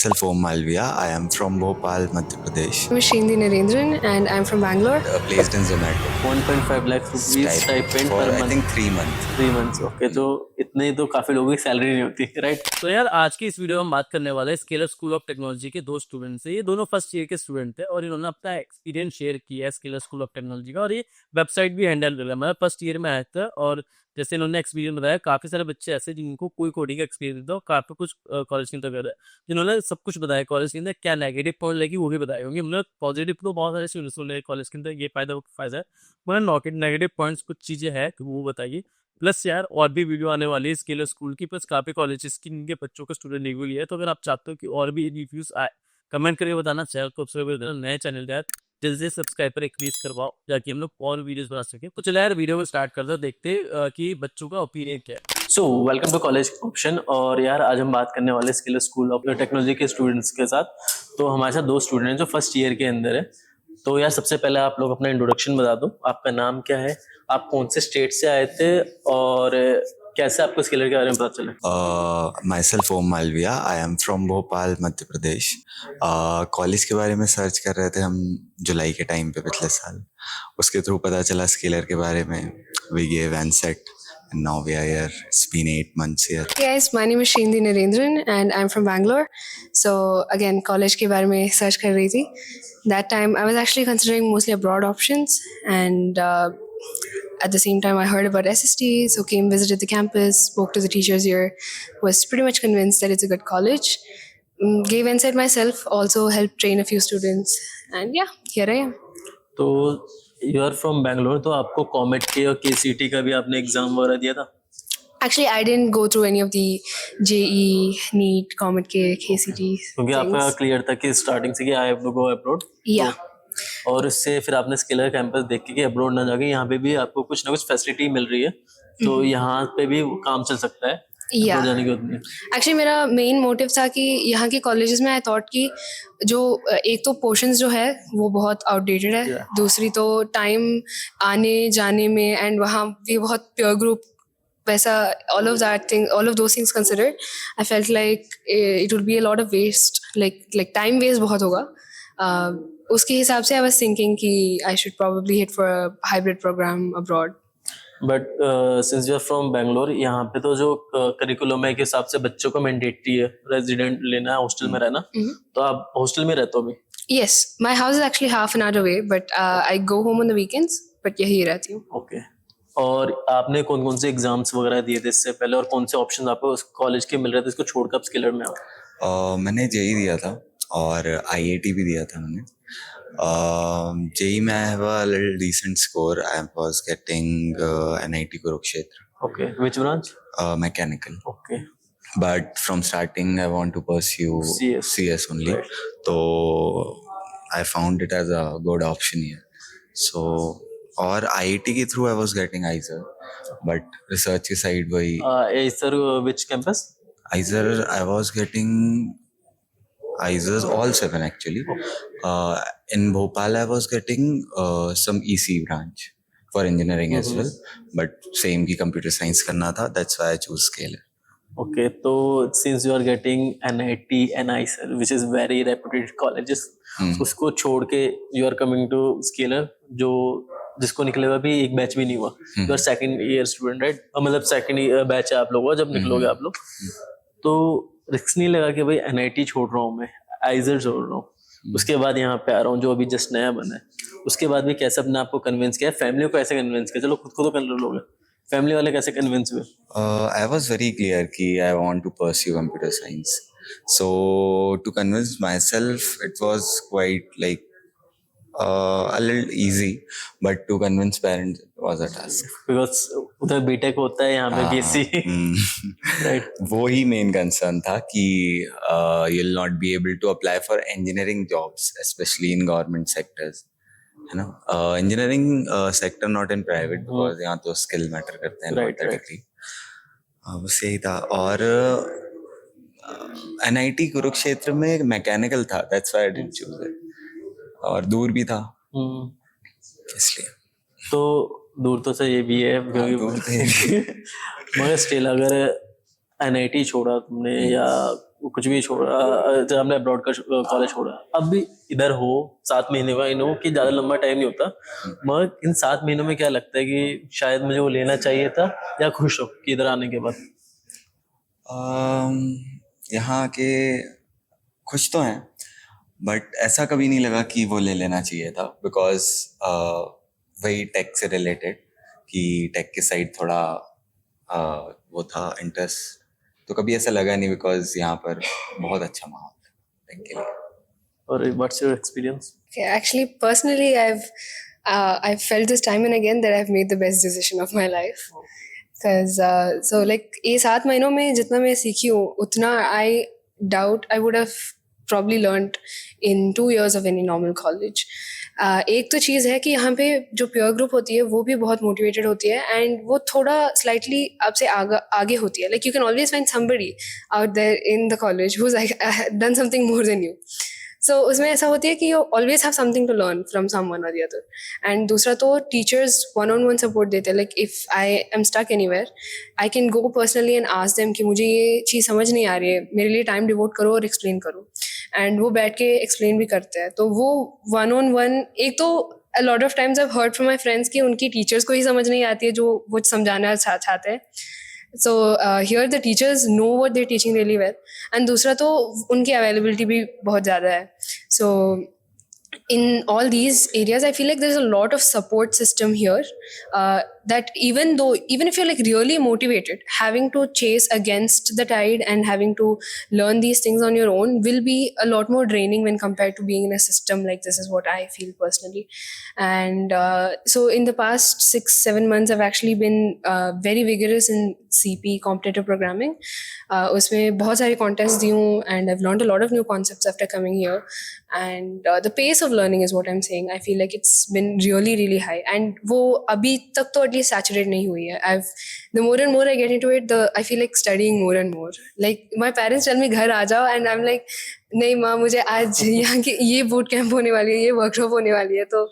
Myself Om Malviya. I am from Bhopal, Madhya Pradesh. I'm Shrindi Narendran and I'm from Bangalore. Placed in Zomato. 1.5 lakh rupees stipend for पर I month think 3 months. 3 months okay तो इतने तो काफी लोगों की salary नहीं होती right. तो यार आज की इस वीडियो में हम बात करने वाले हैं स्केलर स्कूल ऑफ टेक्नोलॉजी के दो स्टूडेंट्स हैं। ये दोनों फर्स्ट ईयर के स्टूडेंट थे और इन्होंने अपना एक्सपीरियंस शेयर किया है स्केलर स्कूल ऑफ टेक्नोलॉजी का, और ये वेबसाइट भी हैंडल कर रहा है। मैं फर्स्ट ईयर में आया था और जैसे इन्होंने एक्सपीरियंस बताया, काफी सारे बच्चे ऐसे जिनको कोई कोडिंग का एक्सपीरियंस था और काफी कुछ कॉलेज के अंदर कर रहा है, जिन्होंने सब कुछ बताया कॉलेज के अंदर क्या नेगेटिव पॉइंट लगी वो भी बताए होंगे। हमने पॉजिटिव तो बहुत सारे स्टूडेंट्स को कॉलेज के अंदर ये फायदा वो फायदा है, मगर नेगेटिव पॉइंट्स कुछ चीजें हैं तो वो बताइए। प्लस यार और भी वीडियो आने वाली है स्केलर स्कूल की, प्लस काफी कॉलेजेस की इनके बच्चों का स्टूडेंट रिव्यू लिया है। तो अगर आप चाहते हो कि और भी रिव्यूज आए, कमेंट करके बताना, चैनल को सब्सक्राइब कर देना। नए चैनल यार जल्दी से सब्सक्राइब पर क्लिक करवाओ ताकि हम लोग और वीडियोस बना सके। तो चलो यार वीडियो को स्टार्ट करते हैं, देखते हैं कि बच्चों का ओपिनियन क्या है। So welcome to college option. और यार आज हम बात करने वाले स्केलर स्कूल ऑफ टेक्नोलॉजी के स्टूडेंट्स के साथ। तो हमारे साथ दो स्टूडेंट हैं जो फर्स्ट ईयर के अंदर है। तो यार सबसे पहले आप लोग अपना इंट्रोडक्शन बता दो, आपका नाम क्या है, आप कौन से स्टेट से आए थे और कैसे आपको स्केलर के बारे में पता चला। Myself Om Malviya. I am from Bhopal, Madhya Pradesh. College के बारे में सर्च कर रहे थे हम जुलाई के टाइम पे पिछले साल। उसके थ्रू पता चला स्केलर के बारे में। We gave ANSET and now we are here. It's been 8 months here. Hey guys, my name is Shrindi Narendran and I'm from Bangalore. So again, college के बारे में search कर रही थी. That time I was actually considering mostly abroad options, and at the same time I heard about SST, so came, visited the campus, spoke to the teachers here, was pretty much convinced that it's a good college. Gave ANSET myself, also helped train a few students, and yeah, here I am. तो you are from Bangalore, तो आपको comet के और KCT का भी आपने exam वगैरह दिया था? Actually, I didn't go through any of the JE, NEET, COMET, KCT. क्योंकि आपका क्लियर था कि स्टार्टिंग से कि I have to go abroad. Yeah. और उससे फिर आपने स्केलर कैंपस देख के कि अब्रॉड ना जाके यहाँ पे भी आपको कुछ ना कुछ फैसिलिटी मिल रही है, तो यहाँ पे भी काम चल सकता है। Yeah. abroad जाने की जरूरत नहीं। एक्चुअली मेरा मेन मोटिव था कि यहाँ के कॉलेजेस में आई थॉट कि जो एक तो पोर्शंस जो है वो बहुत आउटडेटेड है, Yeah. दूसरी तो टाइम आने जाने में, एंड वहाँ भी बहुत प्योर ग्रुप वैसा, all of those things considered, I felt like it would be a lot of waste, like time waste बहुत होगा। उसके हिसाब से आई वाज थिंकिंग कि I should probably hit for a hybrid programme abroad. But since you are from Bangalore, यहाँ पे तो जो करिकुलम है के हिसाब से बच्चों को मैंडेटरी है रेजिडेंट लेना है, हॉस्टल में रहना। तो आप हॉस्टल में रहते हो अभी? Yes, my house is actually half an hour away, but I go home on the weekends, but यही रहती हूँ। ओके। और आपने कौन कौन से एग्जाम्स वगैरह दिए थे इससे पहले, और कौन से ऑप्शन आपको कॉलेज के मिल रहे थे इसको छोड़कर आप स्केलर में आओ? मैंने जेई दिया था और आईआईटी भी दिया था मैंने। जेई में I have a little decent score. I was getting NIT Kurukshetra. Okay, which branch? Mechanical. Okay. But from starting I want to pursue CS only. Right. So I found it as a good option here. So और IIT के through I was getting IISER, but research की side वही sir which campus? IISER I was getting IISERs all 7 actually. In Bhopal I was getting some EC branch for engineering as well, but same की computer science करना था, that's why I chose Scalar. Okay, तो since you are getting NIT and IISER, which is very reputed colleges, उसको छोड़ के you are coming to Scalar, जो जिसको निकले हुआ भी एक बैच भी नहीं हुआ। You are second year student, right? मतलब second year बैच है आप लोगों का जब निकलोगे आप लोग, तो रिस्क नहीं लगा कि भाई NIT छोड़ रहा हूँ मैं, IISER छोड़ रहा हूँ, उसके बाद यहाँ पे आ रहा हूँ जो अभी जस्ट नया बना है, उसके बाद भी कैसे अपने आपको कन्विंस किया, फैमिली को कैसे कन्विंस किया? चलो खुद को तो कर लोगे, फैमिली वाले कैसे कन्विंस हुए? I was very clear कि I want to pursue computer science. So to convince myself, it was quite like a little easy, but to convince parents it was a task. Because उधर BTech होता है, यहाँ पे BSc, right? वो ही main concern था कि you'll not be able to apply for engineering jobs, especially in government sectors. है ना, engineering sector not in private, because यहाँ तो स्किल मैटर करते हैं, Right, right. बस यही था। और NIT कुरुक्षेत्र में मैकेनिकल था, that's why I didn't choose it, और दूर भी था इसलिए। तो दूर तो से ये भी है क्योंकि मगर स्टिल अगर NIT छोड़ा तुमने या कुछ भी छोड़ा, जब हमने अब्रॉड का कॉलेज छोड़ा, अब भी इधर हो 7 महीने का, आई नो कि ज़्यादा लंबा टाइम नहीं होता, मगर इन 7 महीनों में क्या लगता है कि शायद मुझे वो लेना चाहिए था, या खुश हो कि इधर आने के बाद? यहाँ के खुश तो हैं, बट ऐसा कभी नहीं लगा कि वो ले लेना चाहिए था, बिकॉज वही टेक से रिलेटेड, कि टेक के साइड थोड़ा वो था इंटरेस्ट, तो कभी ऐसा लगा नहीं, बिकॉज यहाँ पर बहुत अच्छा माहौल है टेक के लिए। और what's your experience? Okay, actually, personally, I've felt this time and again that I've made the best decision of my life. Because so like ये 7 महीनों में जितना मैं सीखी हूँ उतना I doubt I would have probably learned in 2 years of any normal college. एक तो चीज़ है कि यहाँ पे जो peer group होती है वो भी बहुत motivated होती है, and वो थोड़ा slightly आपसे आगे होती है. Like you can always find somebody out there in the college who's like done something more than you. So उसमें ऐसा होती है कि you always have something to learn from someone or the other. And दूसरा तो teachers one-on-one support देते हैं. Like if I am stuck anywhere, I can go personally and ask them कि मुझे ये चीज़ समझ नहीं आ रही है, मेरे लिए time devote करो और explain करो. And वो बैठ के explain भी करते हैं. तो वो one-on-one, एक तो a lot of times I've heard from my friends कि उनकी teachers को ही समझ नहीं आती है जो वो समझाना चाहते हैं. So here the teachers know what they're teaching really well, and दूसरा तो उनकी availability भी बहुत ज़्यादा है. So in all these areas, I feel like there's a lot of support system here, that even if you're like really motivated, having to chase against the tide and having to learn these things on your own will be a lot more draining when compared to being in a system like this, is what I feel personally. And so in the past 6-7 months, I've actually been very vigorous in CP, competitive programming. उसमें बहुत सारे contests दी हूँ, and I've learned a lot of new concepts after coming here. And the pace of learning is what I'm saying. I feel like it's been really, really high. And वो अभी तक तो at least saturate नहीं हुई है. The more and more I get into it, I feel like studying more and more. Like my parents tell me घर आ जाओ, and I'm like नहीं माँ, मुझे आज यहाँ के ये boot camp होने वाली है, ये workshop होने वाली है. तो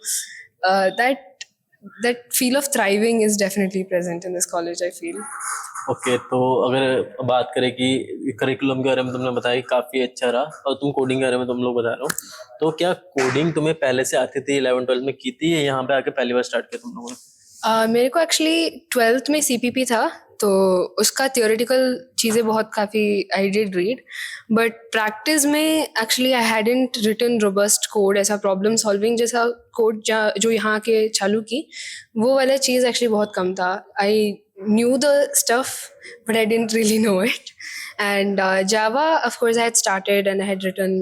that feel of thriving is definitely present in this college, I feel. Okay, तो अगर बात करें कि करिकुलम के बारे में तुमने बताया कि काफ़ी अच्छा रहा, और तुम कोडिंग के बारे में तुम लोग बता रहे हो, तो क्या कोडिंग तुम्हें पहले से आती थी, 11-12 में की थी, या यहाँ पे आके पहली बार स्टार्ट किया तुम लोगों ने? मेरे को एक्चुअली 12th में CPP था, तो उसका थियोरेटिकल चीज़ें बहुत काफ़ी I did read, but practice में actually I hadn't written robust code, ऐसा प्रॉब्लम सॉल्विंग जैसा कोड जो यहाँ के चालू की, वो वाला चीज़ एक्चुअली बहुत कम था. आई knew the stuff, but I didn't really know it. And Java, of course, I had started and I had written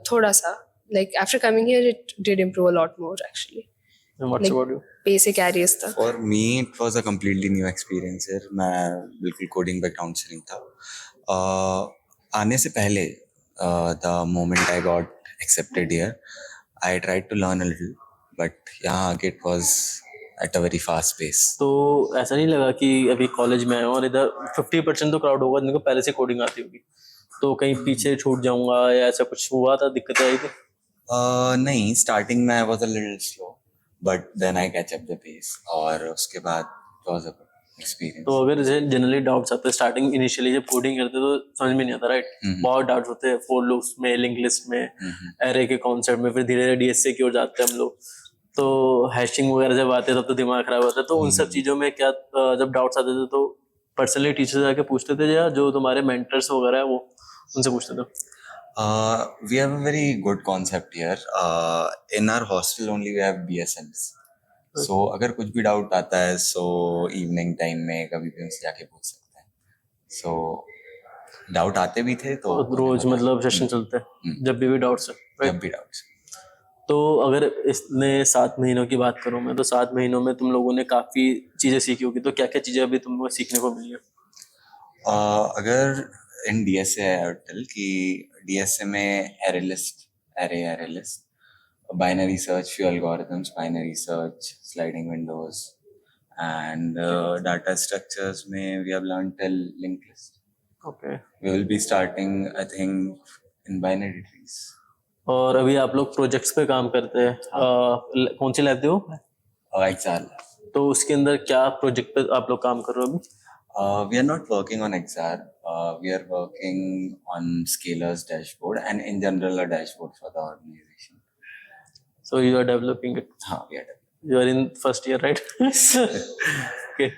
thoda sa. Like after coming here, it did improve a lot more actually. And what's Like, about you? Basic areas था. For me, it was a completely new experience here. मैं बिल्कुल coding background से नहीं था. आने से पहले, the moment I got accepted here, I tried to learn a little, but यहाँ आके it was at a very fast pace. तो ऐसा नहीं लगा कि अभी कॉलेज में आए हो और इधर 50% तो क्राउड होगा जिनको पहले से कोडिंग आती होगी, तो कहीं पीछे छूट जाऊंगा या ऐसा कुछ हुआ था, दिक्कत आई थी? नहीं, स्टार्टिंग में I was a little slow, but then I catch up the pace, और उसके बाद it was a good experience. तो अगर जैसे जनरली डाउट्स आते हैं स्टार्टिंग इनिशियली जब कोडिंग करते तो समझ में नहीं आता, राइट? बहुत डाउट्स होते हैं फॉर लूप्स में, लिंक लिस्ट में, एरे के कॉन्सेप्ट में, फिर धीरे धीरे DSA की ओर जाते हैं हम लोग, तो हैशिंग वगैरह जब आते हैं तब तो दिमाग खराब होता है. तो उन सब चीज़ों में क्या जब डाउट्स आते थे तो पर्सनली टीचर जाके पूछते थे, या जो तुम्हारे मेंटर्स वगैरह है वो उनसे पूछते थे? We have a very good concept here. In our hostel only we have BSMs. So अगर कुछ भी डाउट आता है, so इवनिंग टाइम में कभी भी उनसे जाके पूछ सकते हैं. So डाउट आते भी थे तो रोज मतलब सेशन चलते हैं जब भी डाउट्स है, जब भी डाउट्स. तो अगर इसने 7 महीनों की बात करूं मैं, तो 7 महीनों में तुम लोगों ने काफ़ी चीज़ें सीखी होगी, तो क्या क्या चीज़ें अभी तुमको सीखने को मिली है? अगर इन DSA है टेल कि DSA में array list, binary search, few algorithms, binary search, sliding windows, and data structures में we have learned till linked list. Okay. We will be starting, I think, in binary trees. और अभी आप लोग projects पे काम करते हैं, कौन सी लैब दे हो? XR. तो उसके अंदर क्या प्रोजेक्ट पे आप लोग काम कर रहे हो अभी? We are not working on XR. We are working on Scalar's dashboard and in general a dashboard for the organization. So you are developing it. हाँ, we are developing. You are in first year, right? Okay.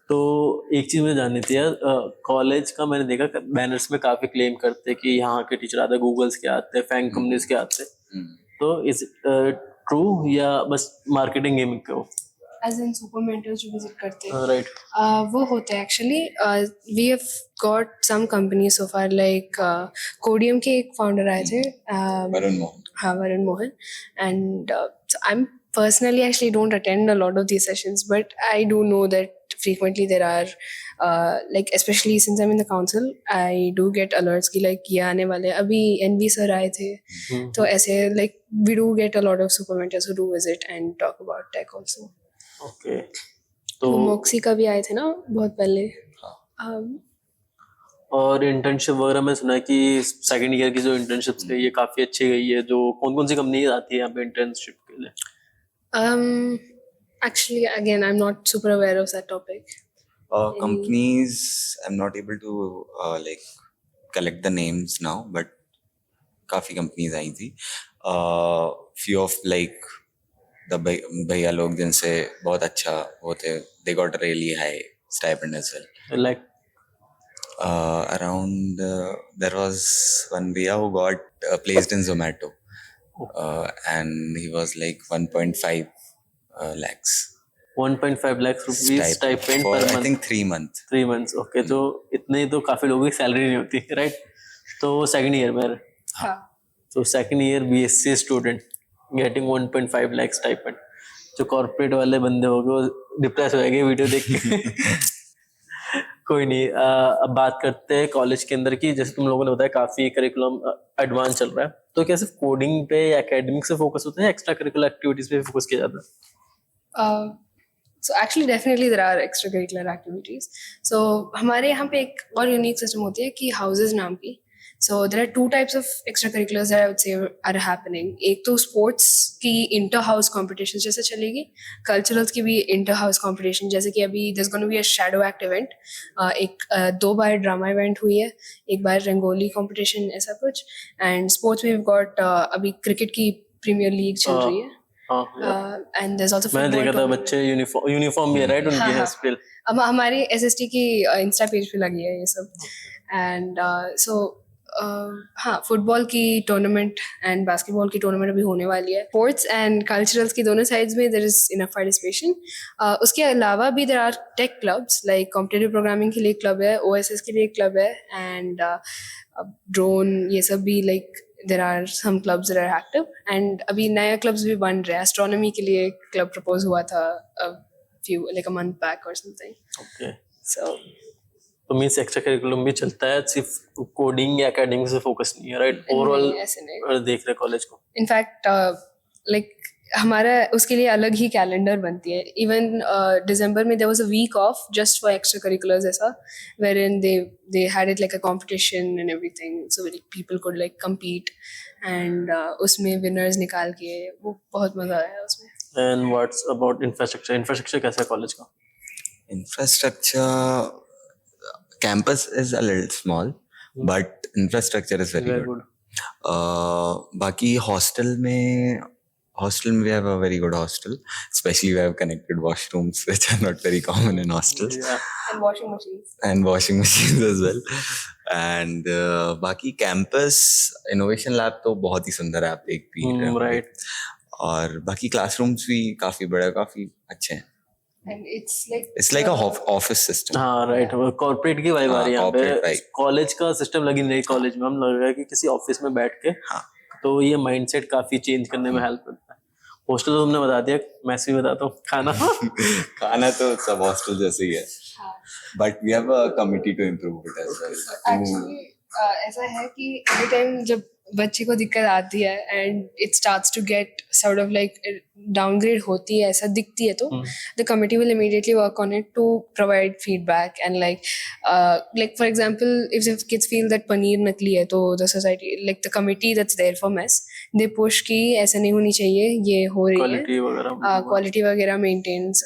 तो एक चीज मुझे जाननी थी यार, college का मैंने देखा बैनर्स में काफी क्लेम करते हैं कि यहाँ के टीचर आते हैं, गूगल्स के आते हैं, फैंग कंपनीज के आते हैं, तो इज ट्रू या बस मार्केटिंग गेमिंग के हो? As in super mentors जो visit करते हैं, राइट. वो होते हैं actually. We have got some companies so far like Codium के एक founder आए थे, Varun Mohan. हाँ, Varun Mohan, and so I'm personally actually don't attend a lot of these sessions, but I do know that frequently there are like especially since I'm in the council, I do get alerts कि like ये आने वाले हैं. अभी NV sir आए थे, तो ऐसे like we do get a lot of super mentors who do visit and talk about tech also. Okay. तो मोक्सी का भी आए थे ना बहुत पहले. और इंटर्नशिप वगैरह में सुना है कि सेकंड ईयर की जो इंटर्नशिप्स है ये काफी अच्छी गई है. जो कौन कौन सी कंपनी आती है यहाँ पे इंटर्नशिप के लिए? Actually, again, I'm not super aware of that topic. Companies, I'm not able to like collect the names now, but काफी companies आई थी. Few of like the भैया लोग जिनसे बहुत अच्छा होते, they got a really high stipend as well. Like Around there was one bhaiya who got placed in Zomato, and he was like 1.5 lakhs 1.5 lakh rupees stipend for पर I month. think 3 months. 3 months. Okay. तो इतने तो काफी लोगों की salary नहीं होती, right? तो सेकंड ईयर में, हाँ. तो second year BSc student getting 1.5 lakh stipend. जो कॉर्पोरेट वाले बंदे हो गए वो डिप्रेस हो जाएंगे वीडियो देख के. कोई नहीं. अब बात करते हैं कॉलेज के अंदर की. जैसे तुम लोगों ने बताया काफी करिकुलम एडवांस चल रहा है, तो क्या सिर्फ कोडिंग पे या एकेडमिक से फोकस होता है या एक्स्ट्रा करिकुलर एक्टिविटीज पे फोकस किया जाता है? So actually definitely there are extracurricular activities. So हमारे यहाँ पे एक और यूनिक सिस्टम होती है कि हाउसेज नाम की. So there are two types of extracurriculars that I would say are happening. एक तो स्पोर्ट्स की इंटर हाउस कॉम्पिटिशन जैसे चलेगी, कल्चरल्स की भी इंटर हाउस कॉम्पिटिशन, जैसे कि अभी there's going to be a shadow act event. एक 2 बार ड्रामा इवेंट हुई है, एक बार रंगोली कॉम्पिटिशन, ऐसा कुछ. एंड स्पोर्ट्स में we've got अभी क्रिकेट की प्रीमियर लीग चल रही है. And there's also मैंने football देखा था tournament. बच्चे यूनिफॉर्म भी है, राइट? उनकी हाँ, है हाँ. स्पिल. अब हमारी एसएसटी की इंस्टा पेज पे लगी है ये सब. एंड सो हाँ, फुटबॉल की टूर्नामेंट एंड बास्केटबॉल की टूर्नामेंट अभी होने वाली है. स्पोर्ट्स एंड कल्चरल्स की दोनों साइड्स में देयर इज इनफ पार्टिसिपेशन. उसके अलावा भी there are tech clubs, like competitive programming के लिए क्लब है, ओएसएस के लिए क्लब है, एंड ड्रोन, ये सब भी like there are some clubs that are active. and अभी नया clubs भी बन रहे हैं. astronomy के लिए एक club propose हुआ था a month back or something. Okay. So तो मींस एक्स्ट्रा करिकुलम भी चलता है, सिर्फ कोडिंग या एकेडमिक से फोकस नहीं है, राइट? ओवरऑल नहीं, ऐसे नहीं. देख रहे कॉलेज को. in fact like हमारा उसके लिए अलग ही कैलेंडर बनती है. इवन दिसंबर में there was a week off just for extracurriculars ऐसा, wherein they had it like a competition and everything, so like people could like compete and उसमें winners निकाल के, वो बहुत मजा आया उसमें. एंड व्हाट्स अबाउट इंफ्रास्ट्रक्चर कैसा है कॉलेज का? Infrastructure, campus is a little small, but infrastructure is very good. बाकी hostel में we have a very good hostel, especially we have connected washrooms which are not very common in hostels. Yeah. and washing machines as well. And बाकी campus innovation lab तो बहुत ही सुंदर है, आप देख भी रहे होंगे. राइट. और बाकी classrooms भी काफी बड़े, काफी अच्छे हैं. and it's like a office system. हाँ, राइट. कॉर्पोरेट की वाइब आ रही है यहाँ corporate पे. vibe. कॉलेज का सिस्टम लगी नहीं कॉलेज में. हम लग रहा है कि किसी ऑफिस में बैठ के, हाँ. तो ये माइंडसेट काफी चेंज करने में हेल्प करता है. हॉस्टल तो तुमने बता दिया, मैं भी बताता हूँ. खाना तो सब हॉस्टल जैसे ही है, but we have a committee to improve it as well. Actually ऐसा है कि एवरी टाइम जब बच्चे को दिक्कत आती है and it starts to get sort of like downgrade होती है, ऐसा दिखती है, तो the committee will immediately work on it to provide feedback and like for example if kids feel that paneer नकली है, तो the society, like the committee that's there for mess, they push कि ऐसा नहीं होनी चाहिए, ये हो रही है, क्वालिटी वगैरह क्वालिटी वगैरह मेंटेन्स.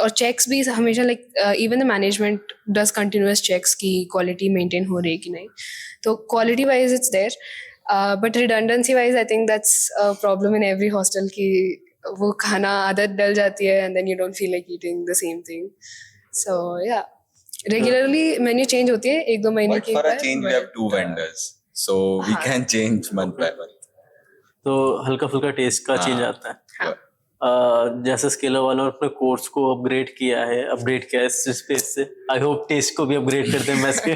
और चेक्स भी हमेशा like even the management does continuous checks की क्वालिटी मेंटेन हो रही है कि नहीं. तो quality wise it's there, but redundancy wise I think that's a problem in every hostel की वो खाना आदत डल जाती है and then you don't feel like eating the same thing. So yeah regularly menu change होती है 1-2 महीने But की for a bar, change, we have two vendors, so we हाँ. can change month by month. तो हल्का फुल्का test का change हाँ. आता है. हाँ. जैसे स्केलर वालों ने अपने कोर्स को अपग्रेड किया है इस स्पेस से. आई होप टेस्ट को भी अपग्रेड कर दें मैथ्स के.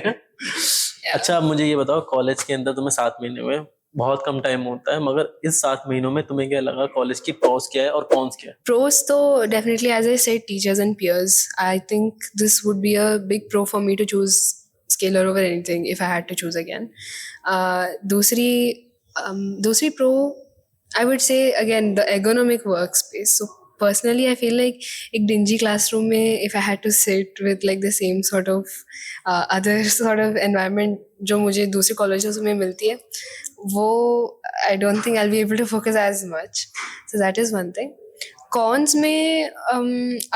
अच्छा, अब मुझे ये बताओ, कॉलेज के अंदर तुम्हें 7 महीने हुए, बहुत कम टाइम होता है, मगर इस 7 महीनों में तुम्हें क्या लगा, कॉलेज की प्रॉस क्या है और कॉन्स क्या है? Pros, though, definitely, as I said, teachers and peers. I think this would be a big pro for me to choose Scalar over anything if I had to choose again. दूसरी pro, I would say again the ergonomic workspace. So personally, I feel like एक dingy classroom में if I had to sit with like the same sort of other sort of environment जो मुझे दूसरे colleges में मिलती है, वो I don't think I'll be able to focus as much. So that is one thing. Cons में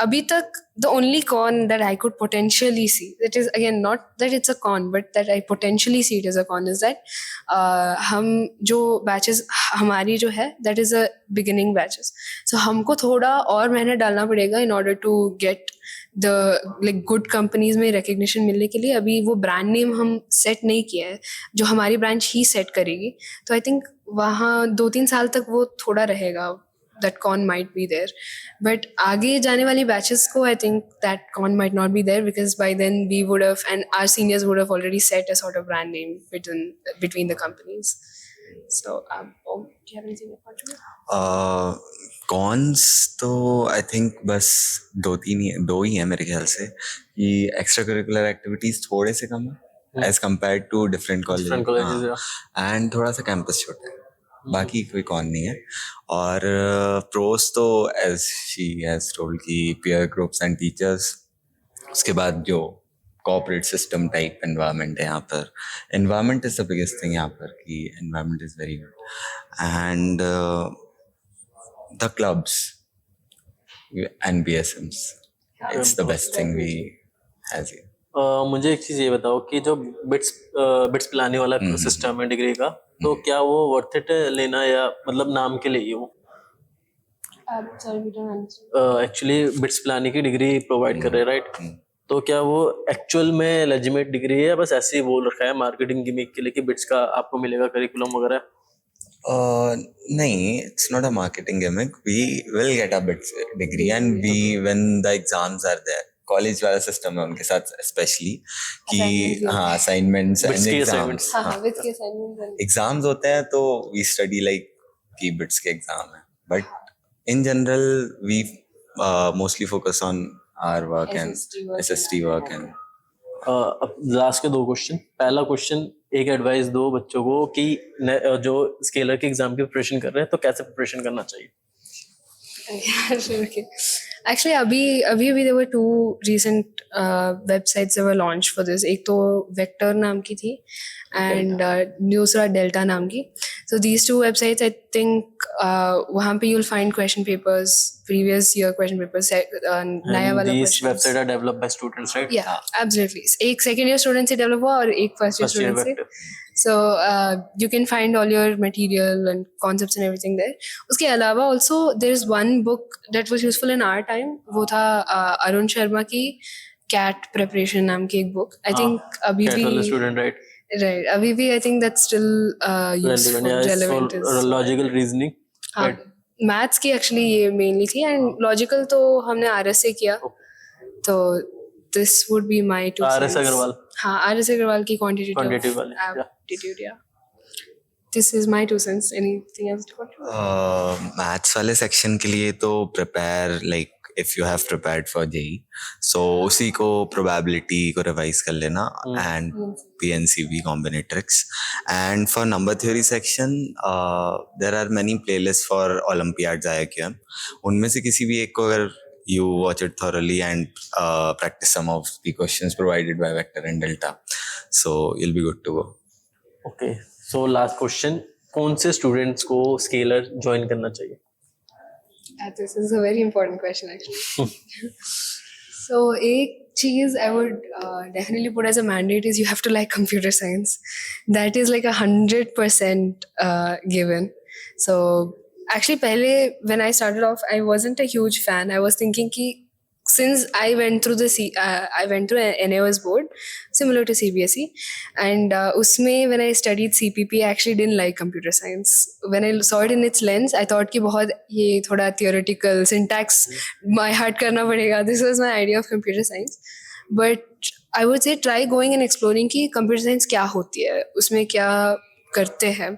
अभी तक the only con that I could potentially see, that is again not that it's a con but that I potentially see it as a con, is that हम जो batches हमारी जो है that is a beginning batches, so हमको थोड़ा और मेहनत डालना पड़ेगा in order to get the like good companies में recognition मिलने के लिए. अभी वो brand name हम set नहीं किया है, जो हमारी branch ही set करेगी. तो I think वहाँ 2-3 साल तक वो थोड़ा रहेगा, that con might be there. But आगे जाने वाली batches को I think that con might not be there, because by then we would have and our seniors would have already set a sort of brand name between the companies. So do you have anything to contribute? Cons तो I think बस दो ही है मेरे ख्याल से, कि extra curricular activities थोड़े से कम है as compare to different Different colleges, college, and थोड़ा सा कैंपस छोटा है, बाकी कोई कॉन नहीं है. और प्रोस तो एज शी हैज टोल्ड की पीयर ग्रुप्स एंड टीचर्स, उसके बाद जो कॉर्पोरेट सिस्टम टाइप एनवायरनमेंट है यहाँ पर, environment is the biggest thing यहाँ पर, कि environment is very good, and the clubs and BSMs, it's the best thing we has here. मुझे एक चीज ये बताओ कि जो बिट्स पिलाने वाला सिस्टम है डिग्री का, तो क्या वो वर्थ इट लेना, या मतलब नाम के लिए ही वो? Sorry, we don't understand. Actually bits पिलाने की डिग्री प्रोवाइड कर रहे हैं, राइट? तो क्या वो एक्चुअल में लेजिटिमेट डिग्री है, या बस ऐसे ही बोल रखा है मार्केटिंग गिमिक के लिए कि बिट्स का आपको मिलेगा करिकुलम वगैरह? नहीं, it's not a marketing gimmick. We will get a bit degree, and we when the exams are there, college वाला सिस्टम है उनके साथ स्पेशली, कि Assignments, हाँ असाइनमेंट्स Bits एंड के एग्जाम्स, हाँ हाँ, with के assignments. एग्जाम्स होते हैं तो वी स्टडी लाइक कि बिट्स के एग्जाम है, but in general we mostly focus on our work and SST work and. अब लास्ट के 2 क्वेश्चन. पहला क्वेश्चन, एक एडवाइस दो बच्चों को कि जो स्केलर के एग्जाम की प्रिपरेशन कर रहे हैं तो कैसे प्रिपरेशन करना चाहिए? Okay. Actually, अभी there were 2 recent websites that were launched for this. एक तो Vector नाम की थी and दूसरा Delta नाम की. So these 2 websites, I think वहाँ पे you'll find question papers, previous year question papers, नया वाला These questions. websites are developed by students, right? Yeah, absolutely. एक second year student से develop हुआ और एक first year First year student से. Vector. So you can find all your material and concepts and everything there. उसके अलावा also there is one book that was useful in our time. वो था अरुण शर्मा की CAT preparation नाम की एक book. I think अभी Cat भी वाले student, right? right. अभी भी I think that's still useful, Yeah, it's relevant. for logical reasoning. हाँ, right? मैथ्स की एक्चुअली ये मेनली थी एंड लॉजिकल तो हमने RS से किया. तो this would be my 2 RS cents. Agarwal. हाँ, RS अग्रवाल की Quantitative वाले, yeah. aptitude, yeah. This is my 2 cents. Anything else to contribute? Maths वाले सेक्शन के लिए तो prepare like if you have prepared for JEE, so उसी को प्रोबेबिलिटी को रिवाइज कर लेना, and PNCB combinatorics. And for number theory section there are many playlist for olympiads IIQM. उनमें से किसी भी एक को अगर you watch it thoroughly and practice some of the questions provided by Vector and Delta, so you'll be good to go. Okay, so last question, कौन से students को स्केलर ज्वाइन करना चाहिए? This is a very important question, actually. So, एक चीज I would definitely put as a mandate is you have to like computer science. That is like 100% given. So, actually, पहले when I started off, I wasn't a huge fan. I was thinking कि since I went through I went through an NAOS board similar to CBSE, and usme when I studied CPP, I actually didn't like computer science. When I saw it in its lens, I thought कि बहुत ये थोड़ा theoretical syntax my heart करना पड़ेगा. This was my idea of computer science, but I would say try going and exploring कि computer science क्या होती है, उसमें क्या करते हैं,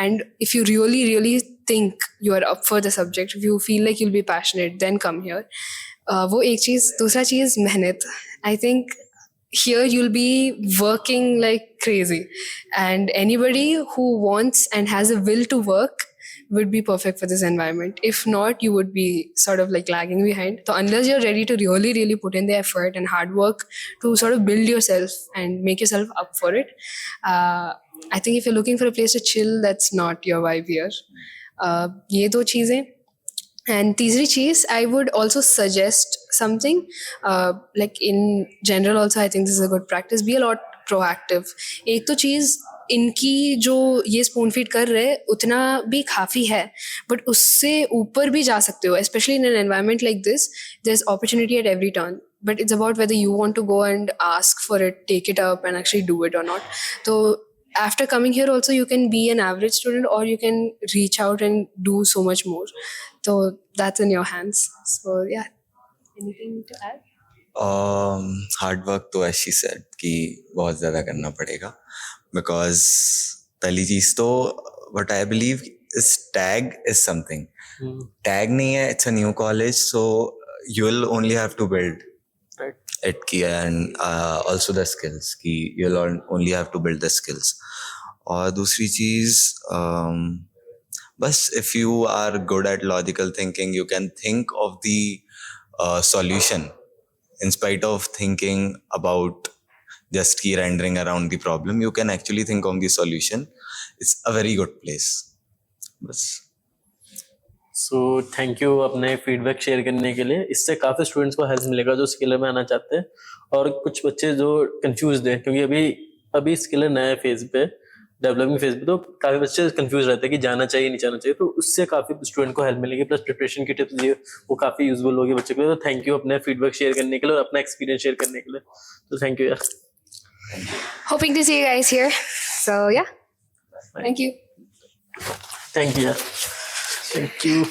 and if you really think you are up for the subject, if you feel like you'll be passionate, then come here. वो एक चीज़. दूसरा चीज़ मेहनत. I think here you'll be working like crazy, and anybody who wants and has a will to work would be perfect for this environment. If not, you would be sort of like lagging behind. So unless you're ready to really put in the effort and hard work to sort of build yourself and make yourself up for it, I think if you're looking for a place to chill, that's not your vibe here. ये दो चीज़ें. And तीसरी चीज़, I would also suggest something, like in general also I think this is a good practice, be a lot proactive. एक तो चीज़ इनकी जो ये spoon feed कर रहे हैं उतना भी काफ़ी है, बट उससे ऊपर भी जा सकते हो. Especially in an environment like this, there's opportunity at every turn, but it's about whether you want to go and ask for it, take it up and actually do it or not. So after coming here also you can be an average student or you can reach out and do so much more. So that's in your hands. So yeah, anything to add? Hard work तो as she said कि बहुत ज़्यादा करना पड़ेगा, because पहली चीज़ तो what I believe is tag is something. Tag नहीं है, it's a new college, so you'll only have to build it की, and also the skills की you'll only have to build the skills. और दूसरी चीज़ बस if you are good at logical thinking, you can think of the solution in spite of thinking about just key rendering around the problem. You can actually think of the solution. It's a very good place. बस. So thank you अपने feedback share करने के लिए. इससे काफ़ी students को help मिलेगा जो स्किलर में आना चाहते हैं, और कुछ बच्चे जो कंफ्यूज हैं क्योंकि अभी स्किलर नया फेज पे, डेवलपिंग फेज पे, तो काफ़ी बच्चे कंफ्यूज रहते हैं कि जाना चाहिए नहीं जाना चाहिए. तो उससे काफ़ी स्टूडेंट को हेल्प मिलेगी, प्लस प्रिपरेशन की टिप्स ये वो काफ़ी यूजफुल होगी बच्चे को. तो थैंक यू अपने फीडबैक शेयर करने के लिए और अपना एक्सपीरियंस शेयर करने के लिए. तो थैंक यू यार. Hoping to see you guys here. So yeah, thank you. Thank you यार. Thank you.